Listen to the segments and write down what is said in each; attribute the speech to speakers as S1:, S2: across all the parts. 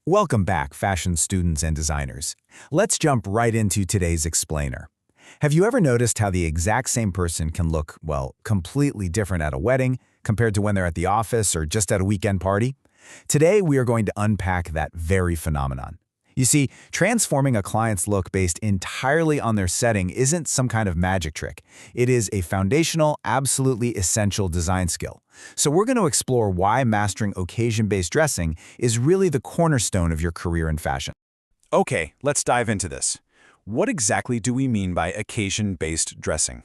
S1: Welcome back, fashion students and designers. Let's jump right into today's explainer. Have you ever noticed how the exact same person can look, well, completely different at a wedding compared to when they're at the office or just at a weekend party? Today, we are going to unpack that very phenomenon. You see, transforming a client's look based entirely on their setting isn't some kind of magic trick. It is a foundational, absolutely essential design skill. So we're going to explore why mastering occasion-based dressing is really the cornerstone of your career in fashion.
S2: Okay, let's dive into this. What exactly do we mean by occasion-based dressing?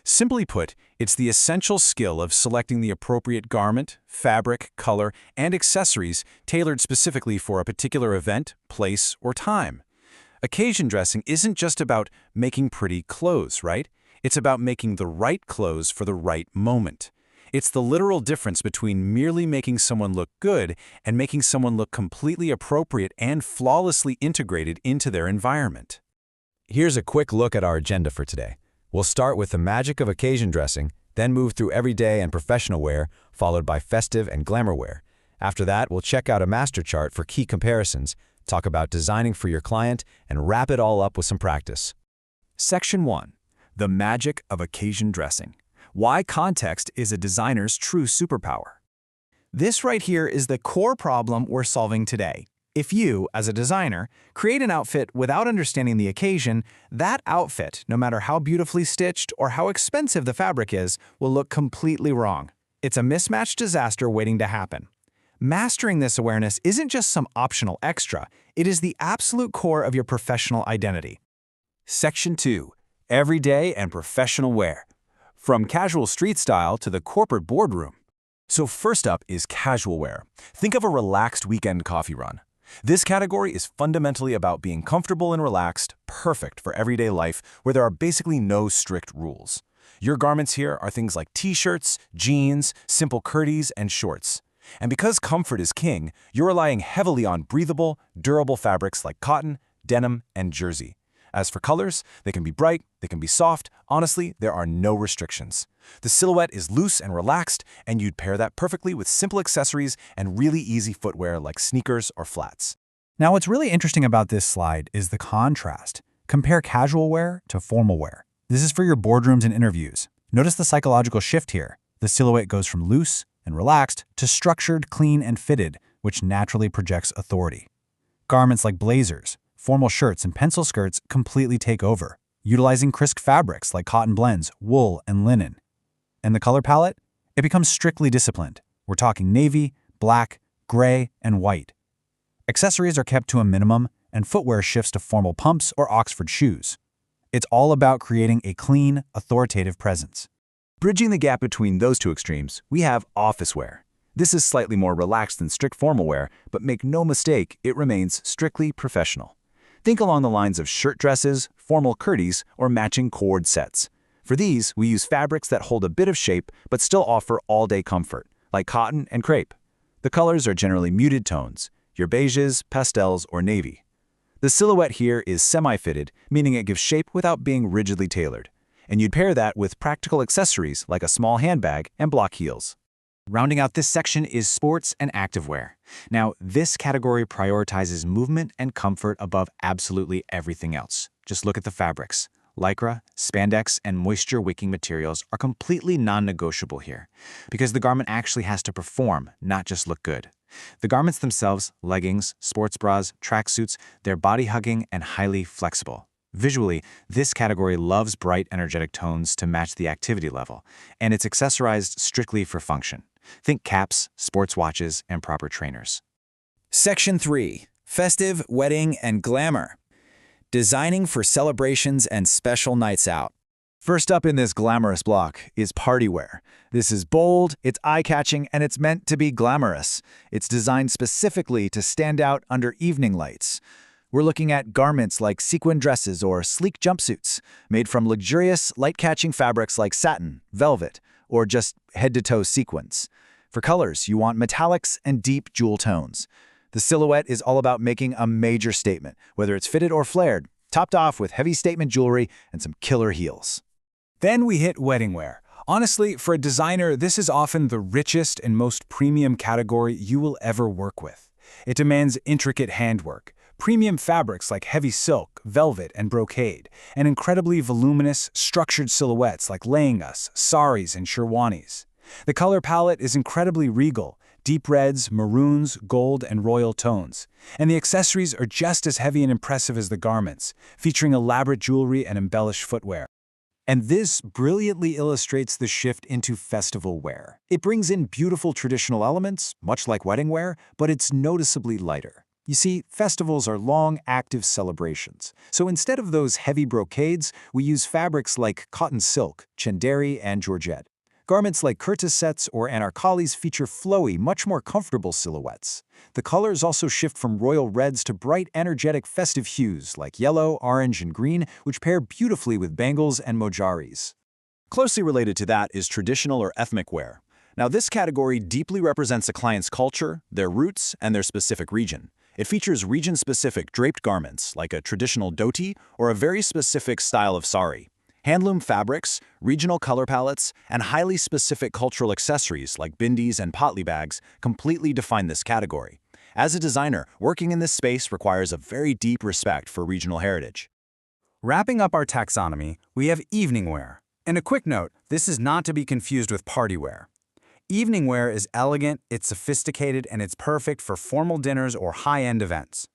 S2: Simply put, it's the essential skill of selecting the appropriate garment, fabric, color, and accessories tailored specifically for a particular event, place, or time. Occasion dressing isn't just about making pretty clothes, right? It's about making the right clothes for the right moment. It's the literal difference between merely making someone look good and making someone look completely appropriate and flawlessly integrated into their environment.
S1: Here's a quick look at our agenda for today. We'll start with the magic of occasion dressing, then move through everyday and professional wear, followed by festive and glamour wear. After that, we'll check out a master chart for key comparisons, talk about designing for your client, and wrap it all up with some practice.
S2: Section 1. The magic of occasion dressing. Why context is a designer's true superpower.
S3: This right here is the core problem we're solving today. If you, as a designer, create an outfit without understanding the occasion, that outfit, no matter how beautifully stitched or how expensive the fabric is, will look completely wrong. It's a mismatched disaster waiting to happen. Mastering this awareness isn't just some optional extra, it is the absolute core of your professional identity.
S2: Section 2. Everyday and professional wear. From casual street style to the corporate boardroom. So first up is casual wear. Think of a relaxed weekend coffee run. This category is fundamentally about being comfortable and relaxed, perfect for everyday life where there are basically no strict rules. Your garments here are things like t-shirts, jeans, simple kurtis, and shorts. And because comfort is king, you're relying heavily on breathable, durable fabrics like cotton, denim, and jersey. As for colors, they can be bright, they can be soft. Honestly, there are no restrictions. The silhouette is loose and relaxed, and you'd pair that perfectly with simple accessories and really easy footwear like sneakers or flats.
S3: Now, what's really interesting about this slide is the contrast. Compare casual wear to formal wear. This is for your boardrooms and interviews. Notice the psychological shift here. The silhouette goes from loose and relaxed to structured, clean, and fitted, which naturally projects authority. Garments like blazers, formal shirts, and pencil skirts completely take over, utilizing crisp fabrics like cotton blends, wool, and linen. And the color palette? It becomes strictly disciplined. We're talking navy, black, gray, and white. Accessories are kept to a minimum, and footwear shifts to formal pumps or Oxford shoes. It's all about creating a clean, authoritative presence.
S2: Bridging the gap between those two extremes, we have office wear. This is slightly more relaxed than strict formal wear, but make no mistake, it remains strictly professional. Think along the lines of shirt dresses, formal kurtis, or matching cord sets. For these, we use fabrics that hold a bit of shape but still offer all-day comfort, like cotton and crepe. The colors are generally muted tones, your beiges, pastels, or navy. The silhouette here is semi-fitted, meaning it gives shape without being rigidly tailored. And you'd pair that with practical accessories like a small handbag and block heels.
S4: Rounding out this section is sports and activewear. Now, this category prioritizes movement and comfort above absolutely everything else. Just look at the fabrics. Lycra, spandex, and moisture-wicking materials are completely non-negotiable here, because the garment actually has to perform, not just look good. The garments themselves, leggings, sports bras, tracksuits, they're body-hugging and highly flexible. Visually, this category loves bright, energetic tones to match the activity level, and it's accessorized strictly for function. Think caps, sports watches, and proper trainers.
S1: Section 3. Festive, wedding, and glamour. Designing for celebrations and special nights out.
S2: First up in this glamorous block is party wear. This is bold, it's eye-catching, and it's meant to be glamorous. It's designed specifically to stand out under evening lights. We're looking at garments like sequin dresses or sleek jumpsuits, made from luxurious, light-catching fabrics like satin, velvet, or just head-to-toe sequins. For colors, you want metallics and deep jewel tones. The silhouette is all about making a major statement, whether it's fitted or flared, topped off with heavy statement jewelry and some killer heels.
S5: Then we hit wedding wear. Honestly, for a designer, this is often the richest and most premium category you will ever work with. It demands intricate handwork, premium fabrics like heavy silk, velvet, and brocade, and incredibly voluminous, structured silhouettes like lehengas, saris, and sherwanis. The color palette is incredibly regal, deep reds, maroons, gold, and royal tones. And the accessories are just as heavy and impressive as the garments, featuring elaborate jewelry and embellished footwear.
S4: And this brilliantly illustrates the shift into festival wear. It brings in beautiful traditional elements, much like wedding wear, but it's noticeably lighter. You see, festivals are long, active celebrations. So instead of those heavy brocades, we use fabrics like cotton silk, chanderi, and georgette. Garments like kurta sets or anarkalis feature flowy, much more comfortable silhouettes. The colors also shift from royal reds to bright, energetic, festive hues like yellow, orange, and green, which pair beautifully with bangles and mojaris.
S2: Closely related to that is traditional or ethnic wear. Now, this category deeply represents a client's culture, their roots, and their specific region. It features region-specific draped garments, like a traditional dhoti or a very specific style of sari. Handloom fabrics, regional color palettes, and highly specific cultural accessories like bindis and potli bags completely define this category. As a designer, working in this space requires a very deep respect for regional heritage.
S5: Wrapping up our taxonomy, we have evening wear. And a quick note, this is not to be confused with party wear. Evening wear is elegant, it's sophisticated, and it's perfect for formal dinners or high-end events.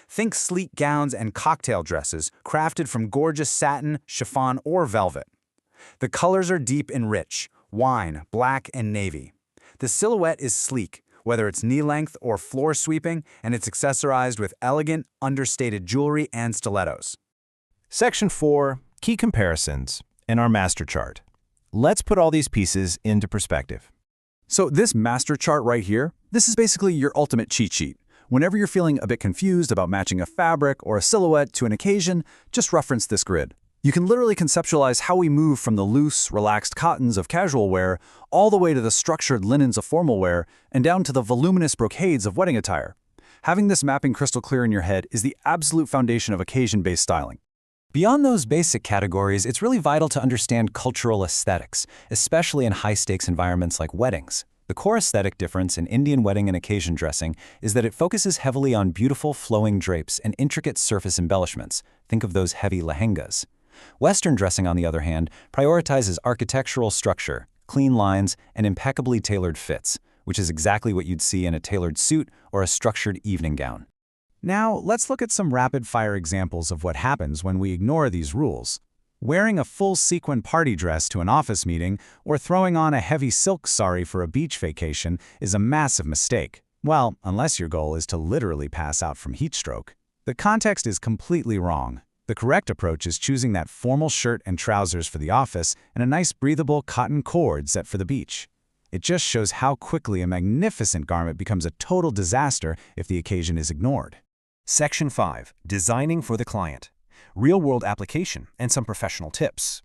S5: Think sleek gowns and cocktail dresses crafted from gorgeous satin, chiffon, or velvet. The colors are deep and rich, wine, black, and navy. The silhouette is sleek, whether it's knee-length or floor-sweeping, and it's accessorized with elegant, understated jewelry and stilettos.
S1: Section 4, Key Comparisons, in our master chart. Let's put all these pieces into perspective.
S5: So this master chart right here, this is basically your ultimate cheat sheet. Whenever you're feeling a bit confused about matching a fabric or a silhouette to an occasion, just reference this grid. You can literally conceptualize how we move from the loose, relaxed cottons of casual wear all the way to the structured linens of formal wear and down to the voluminous brocades of wedding attire. Having this mapping crystal clear in your head is the absolute foundation of occasion-based styling.
S3: Beyond those basic categories, it's really vital to understand cultural aesthetics, especially in high-stakes environments like weddings. The core aesthetic difference in Indian wedding and occasion dressing is that it focuses heavily on beautiful flowing drapes and intricate surface embellishments. Think of those heavy lehengas. Western dressing, on the other hand, prioritizes architectural structure, clean lines, and impeccably tailored fits, which is exactly what you'd see in a tailored suit or a structured evening gown.
S5: Now, let's look at some rapid-fire examples of what happens when we ignore these rules. Wearing a full sequin party dress to an office meeting or throwing on a heavy silk sari for a beach vacation is a massive mistake. Well, unless your goal is to literally pass out from heat stroke. The context is completely wrong. The correct approach is choosing that formal shirt and trousers for the office and a nice breathable cotton cord set for the beach. It just shows how quickly a magnificent garment becomes a total disaster if the occasion is ignored.
S1: Section 5, Designing for the Client. Real-world application and some professional tips.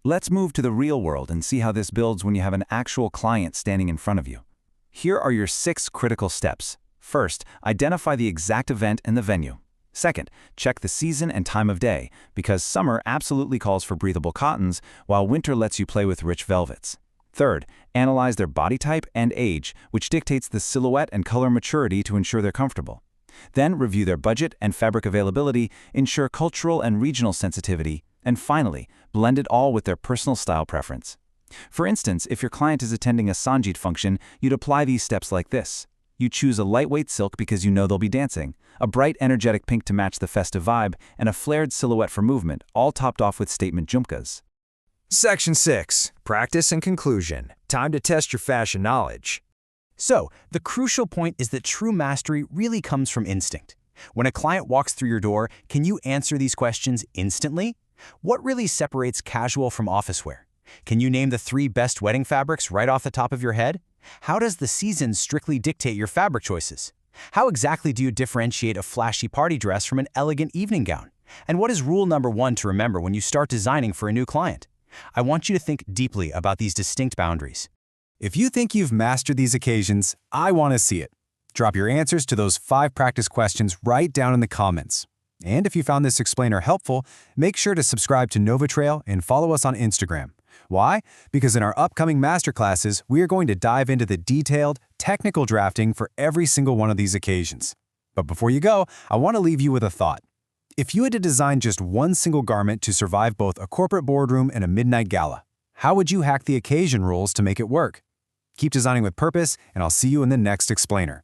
S1: Let's move to the real world and see how this builds when you have an actual client standing in front of you. Here are your 6 critical steps. First, identify the exact event and the venue. Second, check the season and time of day, because summer absolutely calls for breathable cottons, while winter lets you play with rich velvets. Third, analyze their body type and age, which dictates the silhouette and color maturity to ensure they're comfortable. Then review their budget and fabric availability, ensure cultural and regional sensitivity, and finally, blend it all with their personal style preference. For instance, if your client is attending a Sangeet function, you'd apply these steps like this. You choose a lightweight silk because you know they'll be dancing, a bright energetic pink to match the festive vibe, and a flared silhouette for movement, all topped off with statement jhumkas.
S6: Section 6. Practice and Conclusion. Time to test your fashion knowledge.
S7: So, the crucial point is that true mastery really comes from instinct. When a client walks through your door, can you answer these questions instantly? What really separates casual from office wear? Can you name the 3 best wedding fabrics right off the top of your head? How does the season strictly dictate your fabric choices? How exactly do you differentiate a flashy party dress from an elegant evening gown? And what is rule number 1 to remember when you start designing for a new client? I want you to think deeply about these distinct boundaries.
S5: If you think you've mastered these occasions, I want to see it. Drop your answers to those 5 practice questions right down in the comments. And if you found this explainer helpful, make sure to subscribe to NovaTrail and follow us on Instagram. Why? Because in our upcoming masterclasses, we are going to dive into the detailed,
S3: technical drafting for every single one of these occasions. But before you go, I want to leave you with a thought. If you had to design just one single garment to survive both a corporate boardroom and a midnight gala, how would you hack the occasion rules to make it work? Keep designing with purpose, and I'll see you in the next explainer.